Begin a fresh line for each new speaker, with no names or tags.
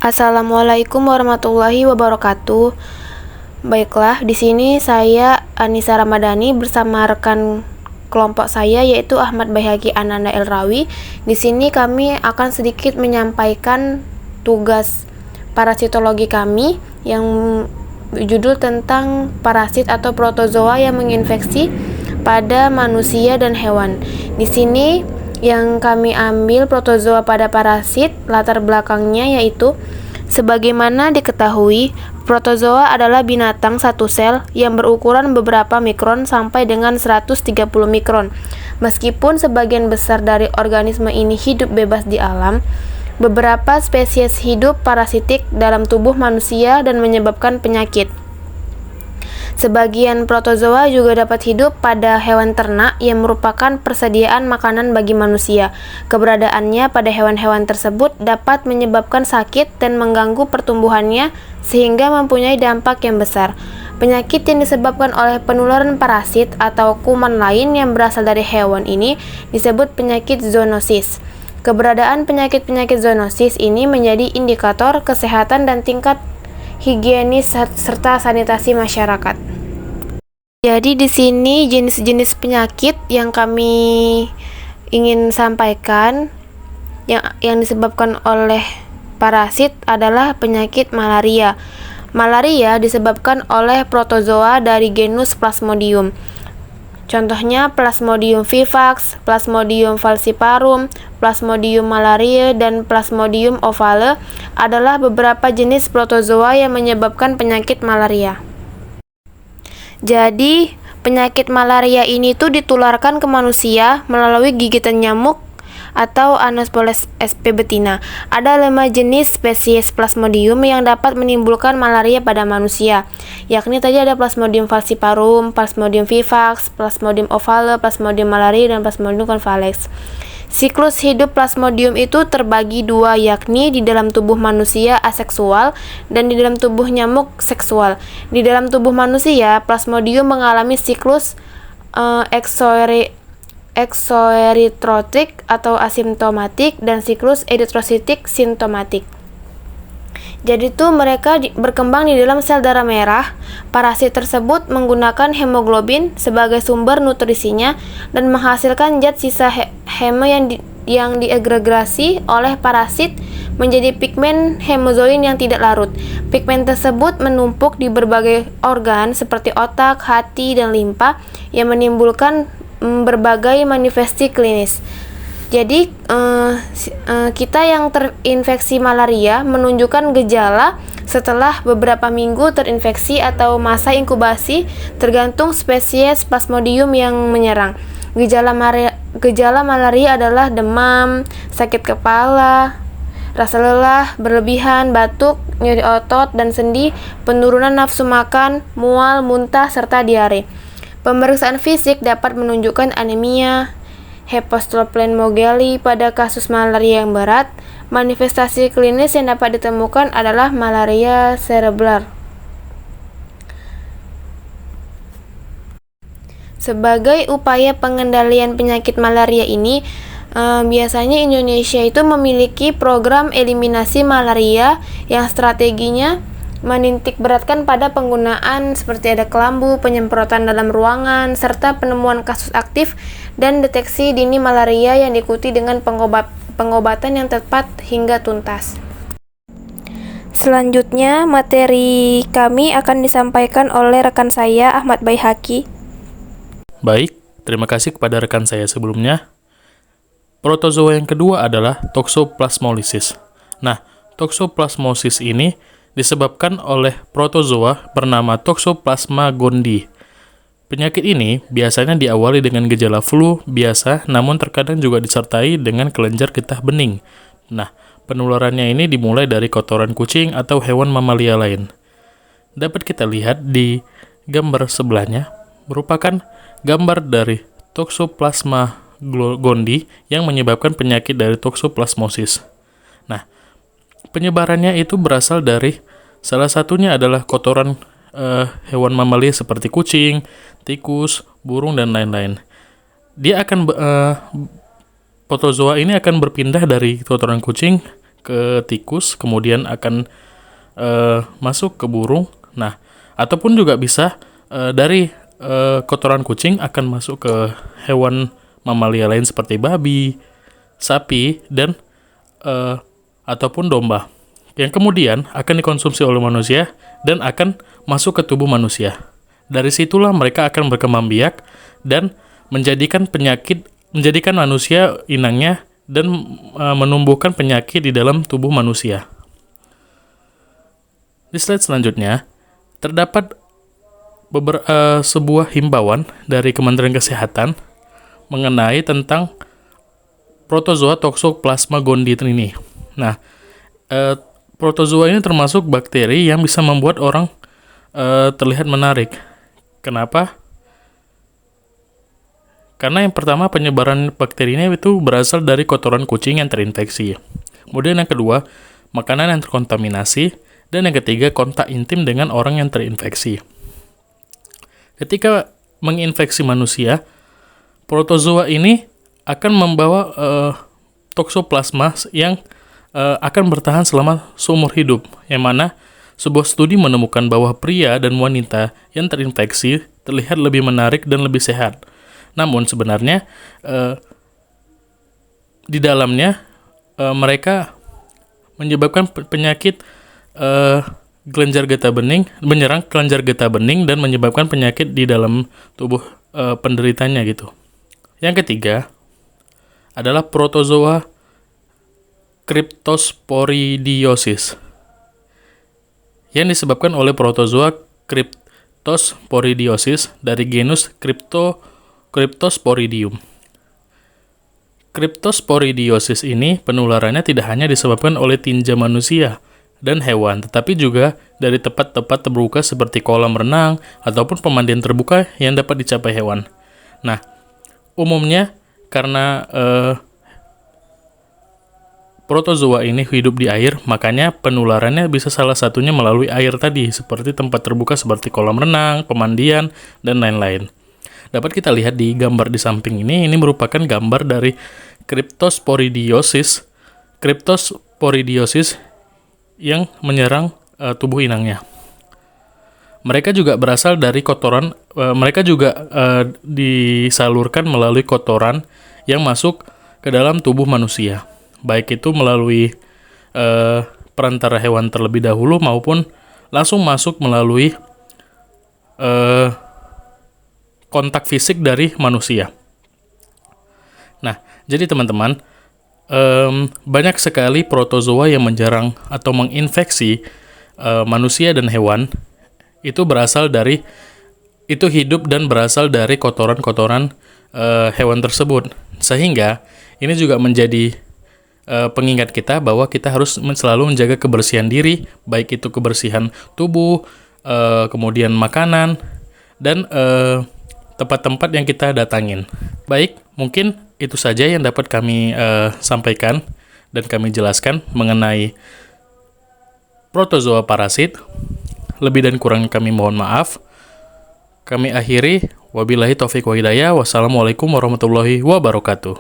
Assalamualaikum warahmatullahi wabarakatuh. Baiklah, di sini saya Anissa Ramadhani bersama rekan kelompok saya yaitu Ahmad Baihaqi Ananda Elrawi. Di sini kami akan sedikit menyampaikan tugas parasitologi kami yang berjudul tentang parasit atau protozoa yang menginfeksi pada manusia dan hewan. Di sini yang kami ambil protozoa pada parasit, latar belakangnya yaitu sebagaimana diketahui, protozoa adalah binatang satu sel yang berukuran beberapa mikron sampai dengan 130 mikron. Meskipun sebagian besar dari organisme ini hidup bebas di alam, beberapa spesies hidup parasitik dalam tubuh manusia dan menyebabkan penyakit. Sebagian protozoa juga dapat hidup pada hewan ternak yang merupakan persediaan makanan bagi manusia. Keberadaannya pada hewan-hewan tersebut dapat menyebabkan sakit dan mengganggu pertumbuhannya sehingga mempunyai dampak yang besar. Penyakit yang disebabkan oleh penularan parasit atau kuman lain yang berasal dari hewan ini disebut penyakit zoonosis. Keberadaan penyakit-penyakit zoonosis ini menjadi indikator kesehatan dan tingkat higienis serta sanitasi masyarakat. Jadi di sini jenis-jenis penyakit yang kami ingin sampaikan yang disebabkan oleh parasit adalah penyakit malaria. Malaria disebabkan oleh protozoa dari genus Plasmodium. Contohnya Plasmodium vivax, Plasmodium falciparum, Plasmodium malariae, dan Plasmodium ovale adalah beberapa jenis protozoa yang menyebabkan penyakit malaria. Jadi, penyakit malaria ini tuh ditularkan ke manusia melalui gigitan nyamuk atau Anopheles sp. betina. Ada 5 jenis spesies Plasmodium yang dapat menimbulkan malaria pada manusia, yakni tadi ada Plasmodium falciparum, Plasmodium vivax, Plasmodium ovale, Plasmodium malariae, dan Plasmodium convalescens. Siklus hidup Plasmodium itu terbagi 2, yakni di dalam tubuh manusia aseksual dan di dalam tubuh nyamuk seksual. Di dalam tubuh manusia, Plasmodium mengalami siklus exoeritrotik atau asimptomatik dan siklus eritrositik simptomatik. Jadi itu mereka berkembang di dalam sel darah merah. Parasit tersebut menggunakan hemoglobin sebagai sumber nutrisinya dan menghasilkan zat sisa heme yang diagregasi oleh parasit menjadi pigmen hemozoin yang tidak larut. Pigmen tersebut menumpuk di berbagai organ seperti otak, hati, dan limpa yang menimbulkan berbagai manifestasi klinis. Jadi kita yang terinfeksi malaria menunjukkan gejala setelah beberapa minggu terinfeksi atau masa inkubasi tergantung spesies Plasmodium yang menyerang. Gejala malaria adalah demam, sakit kepala, rasa lelah berlebihan, batuk, nyeri otot dan sendi, penurunan nafsu makan, mual, muntah, serta diare. Pemeriksaan fisik dapat menunjukkan anemia, hepatosplenomegaly pada kasus malaria yang berat. Manifestasi klinis yang dapat ditemukan adalah malaria cerebral. Sebagai upaya pengendalian penyakit malaria ini, biasanya Indonesia itu memiliki program eliminasi malaria yang strateginya menitik beratkan pada penggunaan seperti ada kelambu, penyemprotan dalam ruangan, serta penemuan kasus aktif dan deteksi dini malaria yang diikuti dengan pengobatan yang tepat hingga tuntas. Selanjutnya, materi kami akan disampaikan oleh rekan saya, Ahmad Baihaqi.
Baik, terima kasih kepada rekan saya sebelumnya. Protozoa yang kedua adalah toxoplasmolysis. Nah, toxoplasmosis ini disebabkan oleh protozoa bernama Toxoplasma gondii. Penyakit ini biasanya diawali dengan gejala flu biasa, namun terkadang juga disertai dengan kelenjar getah bening. Nah, penularannya ini dimulai dari kotoran kucing atau hewan mamalia lain. Dapat kita lihat di gambar sebelahnya, merupakan gambar dari Toxoplasma gondii yang menyebabkan penyakit dari toxoplasmosis. Nah, penyebarannya itu berasal dari salah satunya adalah kotoran hewan mamalia seperti kucing, tikus, burung, dan lain-lain. Protozoa ini akan berpindah dari kotoran kucing ke tikus, kemudian akan masuk ke burung. Nah, ataupun juga bisa dari kotoran kucing akan masuk ke hewan mamalia lain seperti babi, sapi, dan ataupun domba, yang kemudian akan dikonsumsi oleh manusia dan akan masuk ke tubuh manusia. Dari situlah mereka akan berkembang biak dan menjadikan manusia inangnya dan menumbuhkan penyakit di dalam tubuh manusia. Di slide selanjutnya, terdapat sebuah himbauan dari Kementerian Kesehatan mengenai tentang protozoa Toxoplasma gondii ini. Nah, protozoa ini termasuk bakteri yang bisa membuat orang terlihat menarik. Kenapa? Karena yang pertama, penyebaran bakteri ini itu berasal dari kotoran kucing yang terinfeksi. Kemudian yang kedua, makanan yang terkontaminasi. Dan yang ketiga, kontak intim dengan orang yang terinfeksi. Ketika menginfeksi manusia, protozoa ini akan membawa toksoplasma yang akan bertahan selama seumur hidup, yang mana sebuah studi menemukan bahwa pria dan wanita yang terinfeksi terlihat lebih menarik dan lebih sehat. Namun sebenarnya di dalamnya mereka menyebabkan penyakit kelenjar getah bening, menyerang kelenjar getah bening dan menyebabkan penyakit di dalam tubuh penderitanya gitu. Yang ketiga adalah protozoa Cryptosporidiosis yang disebabkan oleh protozoa Cryptosporidiosis dari genus Cryptosporidium. Cryptosporidiosis ini penularannya tidak hanya disebabkan oleh tinja manusia dan hewan, tetapi juga dari tempat-tempat terbuka seperti kolam renang ataupun pemandian terbuka yang dapat dicapai hewan. Nah, umumnya karena protozoa ini hidup di air, makanya penularannya bisa salah satunya melalui air tadi, seperti tempat terbuka seperti kolam renang, pemandian, dan lain-lain. Dapat kita lihat di gambar di samping ini merupakan gambar dari Cryptosporidiosis yang menyerang tubuh inangnya. Mereka juga berasal dari kotoran, mereka juga disalurkan melalui kotoran yang masuk ke dalam tubuh manusia. Baik itu melalui perantara hewan terlebih dahulu maupun langsung masuk melalui kontak fisik dari manusia. Nah, jadi teman-teman, banyak sekali protozoa yang menyerang atau menginfeksi manusia dan hewan. Itu hidup dan berasal dari kotoran-kotoran hewan tersebut. Sehingga ini juga menjadi pengingat kita bahwa kita harus selalu menjaga kebersihan diri, baik itu kebersihan tubuh, kemudian makanan, dan tempat-tempat yang kita datangin. Baik, mungkin itu saja yang dapat kami sampaikan dan kami jelaskan mengenai protozoa parasit. Lebih dan kurang kami mohon maaf. Kami akhiri, wabillahi taufiq wa hidayah, wassalamualaikum warahmatullahi wabarakatuh.